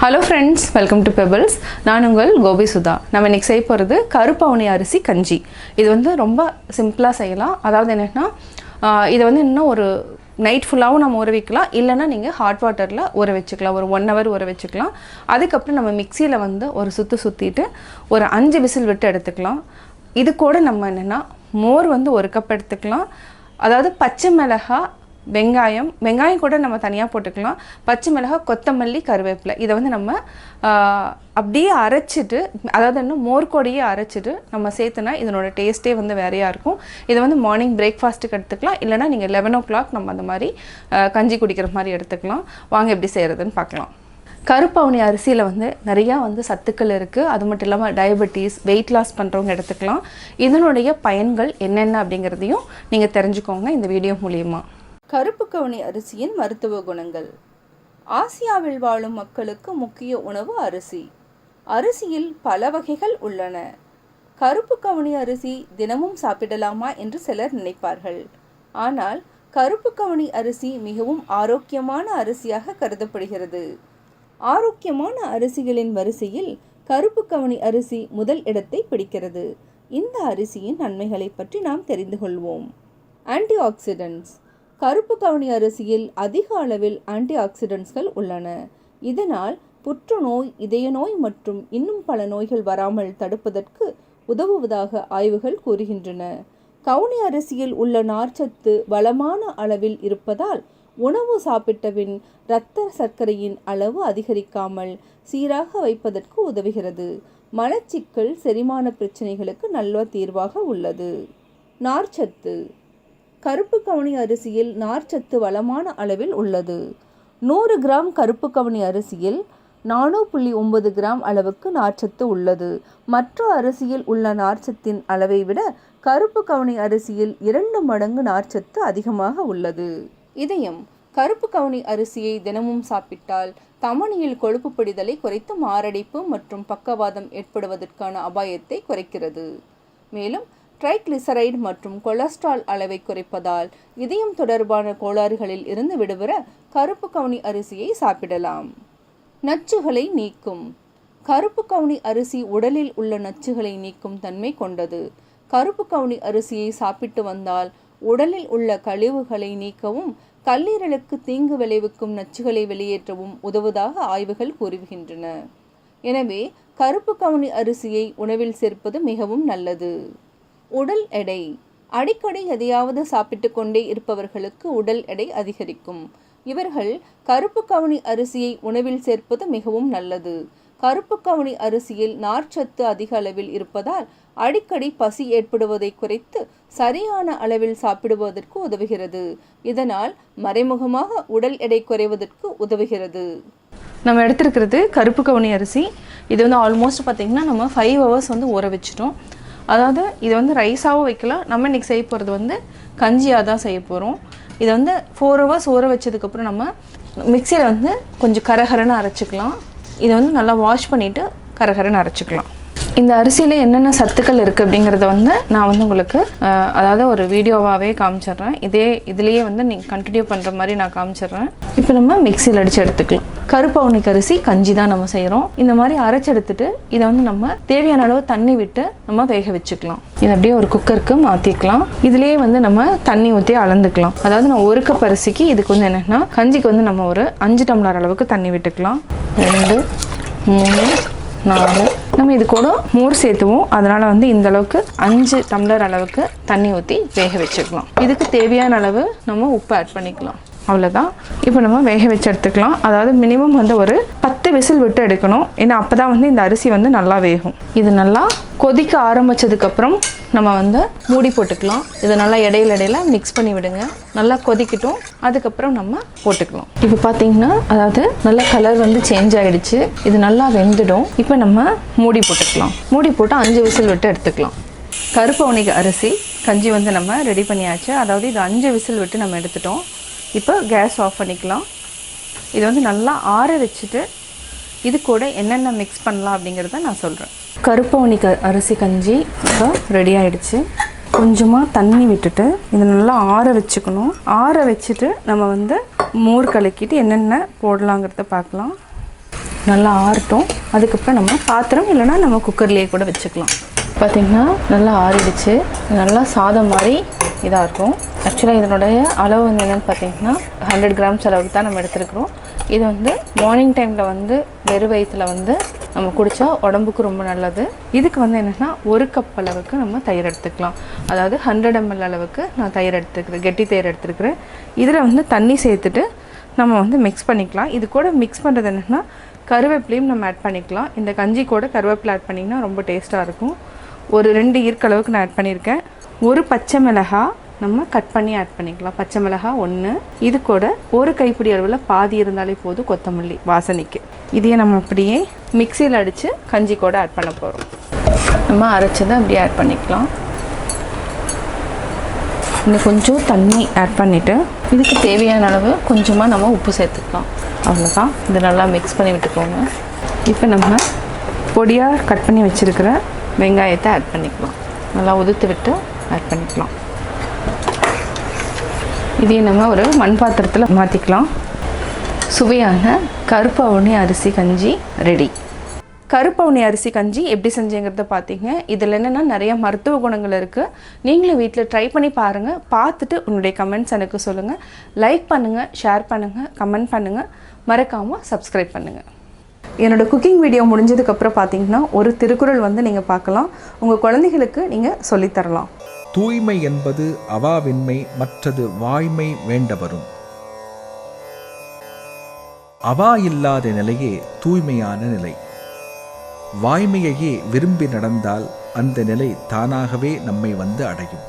Hello friends, welcome to Pebbles. நான் உங்கள் கோபி சுதா. நம்ம இன்னைக்கு செய்ய போறது கருப்பவனி அரிசி கஞ்சி. இது வந்து ரொம்ப சிம்பிளா செய்யலாம். அதாவது என்னன்னா இது வந்து இன்னும் ஒரு நைட் ஃபுல்லாவும் நம்ம ஊற வைக்கலாம். இல்லனா நீங்க ஹாட் வாட்டர்ல ஊற வெச்சுக்கலாம். ஒரு 1 hour ஊற வெச்சுக்கலாம். அதுக்கு அப்புறம் நம்ம மிக்ஸில வந்து ஒரு சுத்திட்டு ஒரு 5 விசில் விட்டு எடுத்துக்கலாம். இது கூட நம்ம என்னன்னா மோர் வந்து 1 கப் எடுத்துக்கலாம். அதாவது பச்சை மிளகாய் வெங்காயம் கூட நம்ம தனியாக போட்டுக்கலாம். பச்சை மிளகாய் கொத்தமல்லி கருவேப்பிலை இதை வந்து நம்ம அப்படியே அரைச்சிட்டு அதாவது என்ன மோர் கொடியே அரைச்சிட்டு நம்ம சேர்த்துனா இதனோட டேஸ்ட்டே வந்து வேறையாக இருக்கும். இதை வந்து மார்னிங் பிரேக்ஃபாஸ்ட்டுக்கு எடுத்துக்கலாம். இல்லைனா நீங்கள் 11 o'clock நம்ம அந்த மாதிரி கஞ்சி குடிக்கிற மாதிரி எடுத்துக்கலாம். வாங்க எப்படி செய்கிறதுன்னு பார்க்கலாம். கருப்பவனி அரிசியில் வந்து நிறையா வந்து சத்துக்கள் இருக்குது. அது மட்டும் இல்லாமல் டயபெட்டிஸ் வெயிட் லாஸ் பண்ணுறவங்க எடுத்துக்கலாம். இதனுடைய பயன்கள் என்னென்ன அப்படிங்கிறதையும் நீங்கள் தெரிஞ்சுக்கோங்க இந்த வீடியோ மூலியமாக. கருப்பு கவுனி அரிசியின் மருத்துவ குணங்கள். ஆசியாவில் வாழும் மக்களுக்கு முக்கிய உணவு அரிசி. அரிசியில் பல வகைகள் உள்ளன. கருப்பு கவுனி அரிசி தினமும் சாப்பிடலாமா என்று சிலர் நினைப்பார்கள். ஆனால் கருப்பு கவுனி அரிசி மிகவும் ஆரோக்கியமான அரிசியாக கருதப்படுகிறது. ஆரோக்கியமான அரிசிகளின் வரிசையில் கருப்பு கவுனி அரிசி முதல் இடத்தை பிடிக்கிறது. இந்த அரிசியின் நன்மைகளை பற்றி நாம் தெரிந்து கொள்வோம். Anti oxidants. கருப்பு கவுனி அரிசியில் அதிக அளவில் ஆன்டி ஆக்சிடென்ட்ஸ்கள் உள்ளன. இதனால் புற்றுநோய், இதய நோய் மற்றும் இன்னும் பல நோய்கள் வராமல் தடுப்பதற்கு உதவுவதாக ஆய்வுகள் கூறுகின்றன. கவுனி அரிசியில் உள்ள நார்ச்சத்து வளமான அளவில் இருப்பதால் உணவு சாப்பிட்ட பின் இரத்த சர்க்கரையின் அளவு அதிகரிக்காமல் சீராக வைப்பதற்கு உதவுகிறது. மலச்சிக்கல், செரிமான பிரச்சனைகளுக்கு நல்ல தீர்வாக உள்ளது. நார்ச்சத்து. கருப்பு கவுனி அரிசியில் நார்ச்சத்து வளமான அளவில் உள்ளது. 100 கிராம் கருப்பு கவுனி அரிசியில் 4.9 கிராம் அளவுக்கு நார்ச்சத்து உள்ளது. மற்ற அரிசியில் உள்ள நார்ச்சத்தின் அளவை விட கருப்பு கவுனி அரிசியில் 2 மடங்கு நார்ச்சத்து அதிகமாக உள்ளது. இதயம். கருப்பு கவுனி அரிசியை தினமும் சாப்பிட்டால் தமனியில் கொழுப்பு பிடிதலை குறைத்து மாரடைப்பு மற்றும் பக்கவாதம் ஏற்படுவதற்கான அபாயத்தை குறைக்கிறது. மேலும் ட்ரைக்ளிசரைடு மற்றும் கொலஸ்ட்ரால் அளவை குறைப்பதால் இதயம் தொடர்பான கோளாறுகளில் இருந்து விடுபட கருப்பு கவுனி அரிசியை சாப்பிடலாம். நச்சுகளை நீக்கும். கருப்பு கவுனி அரிசி உடலில் உள்ள நச்சுகளை நீக்கும் தன்மை கொண்டது. கருப்பு கவுனி அரிசியை சாப்பிட்டு வந்தால் உடலில் உள்ள கழிவுகளை நீக்கவும் கல்லீரலுக்கு தீங்கு விளைவிக்கும் நச்சுகளை வெளியேற்றவும் உதவுவதாக ஆய்வுகள் கூறுகின்றன. எனவே கருப்பு கவுனி அரிசியை உணவில் சேர்ப்பது மிகவும் நல்லது. உடல் எடை. அடிக்கடி எதையாவது சாப்பிட்டு கொண்டே இருப்பவர்களுக்கு உடல் எடை அதிகரிக்கும். இவர்கள் கருப்பு கவுனி அரிசியை உணவில் சேர்ப்பது மிகவும் நல்லது. கருப்பு கவுனி அரிசியில் நார்ச்சத்து அதிக அளவில் இருப்பதால் அடிக்கடி பசி ஏற்படுவதை குறைத்து சரியான அளவில் சாப்பிடுவதற்கு உதவுகிறது. இதனால் மறைமுகமாக உடல் எடை குறைவதற்கு உதவுகிறது. நம்ம எடுத்திருக்கிறது கருப்பு கவுனி அரிசி. இது வந்து ஆல்மோஸ்ட் பார்த்திங்கன்னா நம்ம 5 hours வந்து ஊற வச்சிட்டோம். அதாவது இது வந்து ரைஸாகவும் வைக்கலாம். நம்ம இன்றைக்கி செய்ய போகிறது வந்து கஞ்சியாக தான் செய்ய போகிறோம். இதை வந்து 4 hours ஊற வச்சதுக்கப்புறம் நம்ம மிக்சியில் வந்து கொஞ்சம் கரகரன்னு அரைச்சிக்கலாம். இதை வந்து நல்லா வாஷ் பண்ணிவிட்டு கரகரன்னு அரைச்சிக்கலாம். இந்த அரிசியில் என்னென்ன சத்துக்கள் இருக்குது அப்படிங்கிறத வந்து நான் வந்து உங்களுக்கு அதாவது ஒரு வீடியோவாகவே காமிச்சிட்றேன். இதுலேயே வந்து நீங்கள் கண்டினியூ பண்ணுற மாதிரி நான் காமிச்சிட்றேன். இப்போ நம்ம மிக்சியில் அடித்து எடுத்துக்கலாம். கருப்பவனி அரிசி கஞ்சி தான் நம்ம செய்கிறோம். இந்த மாதிரி அரைச்சி எடுத்துட்டு இதை வந்து நம்ம தேவையான அளவு தண்ணி விட்டு நம்ம வேக வச்சுக்கலாம். இதை அப்படியே ஒரு குக்கருக்கு மாற்றிக்கலாம். இதுலேயே வந்து நம்ம தண்ணி ஊற்றி அளந்துக்கலாம். அதாவது நான் 1 கப் அரிசிக்கு இதுக்கு வந்து என்னென்னா கஞ்சிக்கு வந்து நம்ம ஒரு 5 டம்ளர் அளவுக்கு தண்ணி விட்டுக்கலாம். 2 3 4 நம்ம இது கூட மோர் சேர்த்துவோம். அதனால் வந்து இந்த அளவுக்கு 5 டம்ளர் அளவுக்கு தண்ணி ஊற்றி வேக வச்சுக்கலாம். இதுக்கு தேவையான அளவு நம்ம உப்பு ஆட் பண்ணிக்கலாம். அவ்வளோதான். இப்போ நம்ம வேக வச்சு எடுத்துக்கலாம். அதாவது மினிமம் வந்து ஒரு 10 விசில் விட்டு எடுக்கணும். ஏன்னா அப்போ தான் வந்து இந்த அரிசி வந்து நல்லா வேகும். இது நல்லா கொதிக்க ஆரம்பித்ததுக்கப்புறம் நம்ம வந்து மூடி போட்டுக்கலாம். இதை நல்லா இடையில மிக்ஸ் பண்ணி விடுங்க. நல்லா கொதிக்கட்டும். அதுக்கப்புறம் நம்ம போட்டுக்கலாம். இப்போ பார்த்தீங்கன்னா அதாவது நல்ல கலர் வந்து சேஞ்ச் ஆகிடுச்சு. இது நல்லா வெந்துடும். இப்போ நம்ம மூடி போட்டுக்கலாம். மூடி போட்டு 5 விசில் விட்டு எடுத்துக்கலாம். கருப்பவனி அரிசி கஞ்சி வந்து நம்ம ரெடி பண்ணியாச்சு. அதாவது இது 5 விசில் விட்டு நம்ம எடுத்துட்டோம். இப்போ கேஸ் ஆஃப் பண்ணிக்கலாம். இது வந்து நல்லா ஆற வச்சுட்டு இது கூட என்னென்ன மிக்ஸ் பண்ணலாம் அப்படிங்கிறத நான் சொல்கிறேன். கருப்பவனி அரிசி கஞ்சி இப்போ ரெடி ஆகிடுச்சு. கொஞ்சமாக தண்ணி விட்டுட்டு இதை நல்லா ஆற வச்சுக்கணும். ஆற வச்சுட்டு நம்ம வந்து மோர் கலக்கிட்டு என்னென்ன போடலாங்கிறத பார்க்கலாம். நல்லா ஆறட்டும். அதுக்கப்புறம் நம்ம பாத்திரம் இல்லைனா நம்ம குக்கர்லேயே கூட வச்சுக்கலாம். பார்த்திங்கன்னா நல்லா ஆறிடுச்சு. நல்லா சாதம் மாதிரி இதாக இருக்கும். ஆக்சுவலாக இதனுடைய அளவு வந்து என்னென்னு பார்த்தீங்கன்னா 100 கிராம்ஸ் அளவுக்கு தான் நம்ம எடுத்துருக்குறோம். இது வந்து மார்னிங் டைமில் வந்து வெறும் வயிற்றில் வந்து நம்ம குடித்தா உடம்புக்கு ரொம்ப நல்லது. இதுக்கு வந்து என்னென்னா 1 கப் அளவுக்கு நம்ம தயிர் எடுத்துக்கலாம். அதாவது 100 ml அளவுக்கு நான் தயிர் எடுத்துக்கிறேன், கெட்டி தயிர் எடுத்துருக்கிறேன். இதில் வந்து தண்ணி சேர்த்துட்டு நம்ம வந்து மிக்ஸ் பண்ணிக்கலாம். இது கூட மிக்ஸ் பண்ணுறது என்னென்னா கருவேப்பிலையும் நம்ம ஆட் பண்ணிக்கலாம். இந்த கஞ்சி கூட கருவேப்பிலை ஆட் பண்ணிங்கன்னா ரொம்ப டேஸ்ட்டாக இருக்கும். ஒரு 2 ஈர்க்களவுக்கு நான் ஆட் பண்ணியிருக்கேன். 1 பச்சை மிளகாய் நம்ம கட் பண்ணி ஆட் பண்ணிக்கலாம். பச்சை மிளகாய் 1. இது கூட 1 கைப்பிடி அளவில் பாதி இருந்தாலே போதும் கொத்தமல்லி வாசனைக்கு. இதையே நம்ம அப்படியே மிக்சியில் அடித்து கஞ்சி கூட ஆட் பண்ண போகிறோம். நம்ம அரைச்சதை அப்படியே ஆட் பண்ணிக்கலாம். இன்னும் கொஞ்சம் தண்ணி ஆட் பண்ணிவிட்டு இதுக்கு தேவையான அளவு கொஞ்சமாக நம்ம உப்பு சேர்த்துக்கலாம். அவ்வளோதான். இது நல்லா மிக்ஸ் பண்ணி விட்டுக்கோங்க. இப்போ நம்ம பொடியாக கட் பண்ணி வச்சுருக்கிற வெங்காயத்தை ஆட் பண்ணிக்கலாம். நல்லா உதுத்து விட்டு ஆட் பண்ணிக்கலாம். இதையும் நம்ம ஒரு மண் பாத்திரத்தில் மாற்றிக்கலாம். சுவையான கருப்பவனி அரிசி கஞ்சி ரெடி. கருப்பவனி அரிசி கஞ்சி எப்படி செஞ்சேங்கிறத பார்த்தீங்க. இதில் என்னென்னா நிறைய மருத்துவ குணங்கள் இருக்குது. நீங்களும் வீட்டில் ட்ரை பண்ணி பாருங்கள். பார்த்துட்டு உங்களுடைய கமெண்ட்ஸ் எனக்கு சொல்லுங்கள். லைக் பண்ணுங்கள், ஷேர் பண்ணுங்கள், கமெண்ட் பண்ணுங்கள். மறக்காமல் சப்ஸ்கிரைப் பண்ணுங்கள். என்னோடய குக்கிங் வீடியோ முடிஞ்சதுக்கப்புறம் பார்த்தீங்கன்னா ஒரு திருக்குறள் வந்து நீங்கள் பார்க்கலாம். உங்கள் குழந்தைகளுக்கு நீங்கள் சொல்லித்தரலாம். தூய்மை என்பது அவாவின்மை, மற்றது வாய்மை வேண்டவரும். அவா இல்லாத நிலையே தூய்மையான நிலை. வாய்மையையே விரும்பி நடந்தால் அந்த நிலை தானாகவே நம்மை வந்து அடையும்.